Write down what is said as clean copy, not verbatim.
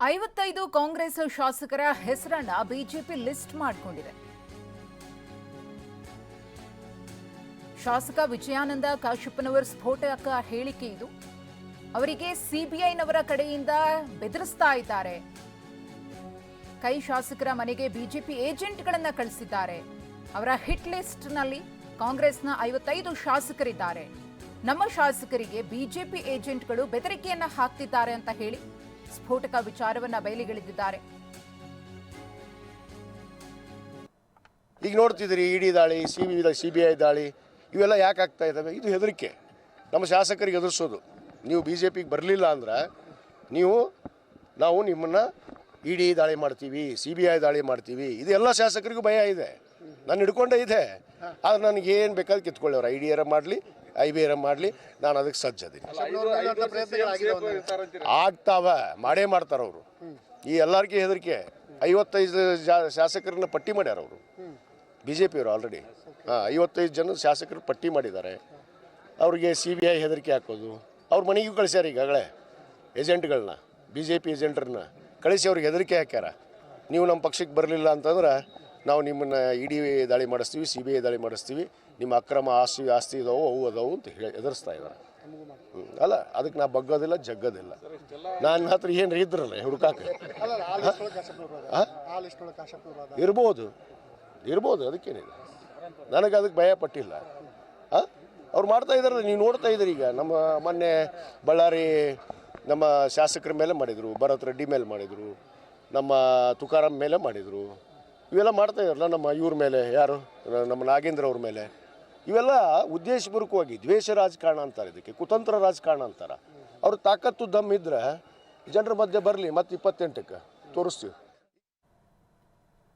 55 ಕಾಂಗ್ರೆಸ್ ಶಾಸಕರ ಹೆಸರನ್ನ BJP list ಮಾಡಿಕೊಂಡಿದೆ. ಶಾಸಕ ವಿಜಯಾನಂದ ಕಾಶಪ್ಪನವರ ಸ್ಫೋಟಕ ಹೇಳಿಕೆ ಇದು. ಅವರಿಗೆ ಸಿಬಿಐನವರ ಕಡೆಯಿಂದ ಬೆದರಿಸ್ತಾ ಇದ್ದಾರೆ. ಕೈ ಶಾಸಕರ ಮನೆಗೆ ಬಿಜೆಪಿ ಏಜೆಂಟ್ಗಳನ್ನ ಕಳಿಸಿದ್ದಾರೆ. ಅವರ ಹಿಟ್ ಲಿಸ್ಟ್ನಲ್ಲಿ ಕಾಂಗ್ರೆಸ್ನ 55 ಶಾಸಕರಿದ್ದಾರೆ. ನಮ್ಮ ಶಾಸಕರಿಗೆ ಬಿಜೆಪಿ ಏಜೆಂಟ್ಗಳು ಬೆದರಿಕೆಯನ್ನ ಹಾಕ್ತಿದ್ದಾರೆ ಅಂತ ಹೇಳಿ ಸ್ಫೋಟಕ ವಿಚಾರವನ್ನ ಬಯಲಿಗೆಳೆದಿದ್ದಾರೆ. ಈಗ ನೋಡ್ತಿದ್ದೀರಿ, ಇಡಿ ದಾಳಿ, ಸಿಬಿಐ ದಾಳಿ ಇವೆಲ್ಲ ಯಾಕೆ ಆಗ್ತಾ ಇದ್ದಾವೆ? ಇದು ಹೆದರಿಕೆ, ನಮ್ಮ ಶಾಸಕರಿಗೆ ಎದುರಿಸೋದು. ನೀವು ಬಿಜೆಪಿಗೆ ಬರಲಿಲ್ಲ ಅಂದ್ರೆ ನಾವು ನಿಮ್ಮನ್ನು ಇಡಿ ದಾಳಿ ಮಾಡ್ತೀವಿ, ಸಿಬಿಐ ದಾಳಿ ಮಾಡ್ತೀವಿ, ಇದು ಎಲ್ಲ ಶಾಸಕರಿಗೂ ಭಯ ಇದೆ. ನಾನು ಹಿಡ್ಕೊಂಡೇ ಇದೆ. ಆದ್ರೆ ನನಗೇನು ಬೇಕಾದ್ರೆ ಕಿತ್ಕೊಳ್ಳೋರು, ಐ ಡಿ ಆರ ಮಾಡಲಿ, ಐ ಬಿ ಆರ ಮಾಡಲಿ, ನಾನು ಅದಕ್ಕೆ ಸಜ್ಜದೀನಿ. ಮಾಡೇ ಮಾಡ್ತಾರೆ ಅವರು. ಈ ಎಲ್ಲರಿಗೂ ಹೆದರಿಕೆ. 55 ಶಾಸಕರನ್ನ ಪಟ್ಟಿ ಮಾಡ್ಯಾರ ಅವರು, ಬಿ ಜೆ ಪಿಯವರು ಆಲ್ರೆಡಿ. 55 ಜನ ಶಾಸಕರು ಪಟ್ಟಿ ಮಾಡಿದ್ದಾರೆ. ಅವ್ರಿಗೆ ಸಿಬಿಐ ಹೆದರಿಕೆ ಹಾಕೋದು. ಅವ್ರ ಮನೆಗೂ ಕಳಿಸ್ಯಾರ ಈಗಾಗಲೇ ಏಜೆಂಟ್ಗಳನ್ನ, ಬಿ ಜೆ ಪಿ ಏಜೆಂಟ್ರನ್ನ ಕಳಿಸಿ ಅವ್ರಿಗೆ ಹೆದರಿಕೆ ಹಾಕ್ಯಾರ. ನೀವು ನಮ್ಮ ಪಕ್ಷಕ್ಕೆ ಬರಲಿಲ್ಲ ಅಂತಂದ್ರೆ ನಾವು ನಿಮ್ಮನ್ನು ಇಡಿ ದಾಳಿ ಮಾಡಿಸ್ತೀವಿ, ಸಿಬಿಐ ದಾಳಿ ಮಾಡಿಸ್ತೀವಿ, ನಿಮ್ಮ ಅಕ್ರಮ ಆಸ್ತಿ ಇದಾವೆ, ಅವು ಅದಾವು ಅಂತ ಎದುರಿಸ್ತಾ ಇದ್ದಾರೆ. ಅಲ್ಲ, ಅದಕ್ಕೆ ನಾ ಬಗ್ಗೋದಿಲ್ಲ, ಜಗ್ಗೋದಿಲ್ಲ. ನನ್ನ ಹತ್ರ ಏನು ಇದ್ರಲ್ಲ ಹುಡುಕಾಕ ಇರ್ಬೋದು, ಅದಕ್ಕೇನಿದೆ. ನನಗೆ ಅದಕ್ಕೆ ಭಯ ಪಟ್ಟಿಲ್ಲ. ಅವ್ರು ಮಾಡ್ತಾ ಇದ್ದಾರೆ, ನೀವು ನೋಡ್ತಾ ಇದ್ದೀರಿ. ಈಗ ನಮ್ಮ ಮೊನ್ನೆ ಬಳ್ಳಾರಿ ನಮ್ಮ ಶಾಸಕರ ಮೇಲೆ ಮಾಡಿದರು, ಭರತ್ ರೆಡ್ಡಿ ಮೇಲೆ ಮಾಡಿದರು, ನಮ್ಮ ತುಕಾರಾಮ್ ಮೇಲೆ ಮಾಡಿದರು. ಇವೆಲ್ಲ ಮಾಡ್ತಾ ಇದ್ದಾರಲ್ಲ, ನಮ್ಮ ಇವ್ರ ಮೇಲೆ, ಯಾರು ನಮ್ಮ ನಾಗೇಂದ್ರ ಅವ್ರ ಮೇಲೆ. ಇವೆಲ್ಲ ಉದ್ದೇಶಪೂರ್ವಕವಾಗಿ ದ್ವೇಷ ರಾಜಕಾರಣ ಅಂತಾರೆ, ಇದಕ್ಕೆ ಕುತಂತ್ರ ರಾಜಕಾರಣ ಅಂತಾರೆ. ಅವ್ರ ತಾಕತ್ತು ದಮ್ ಇದ್ದರೆ ಜನರ ಮಧ್ಯೆ ಬರಲಿ, ಮತ್ತು 28ಕ್ಕೆ ತೋರಿಸ್ತೀವಿ.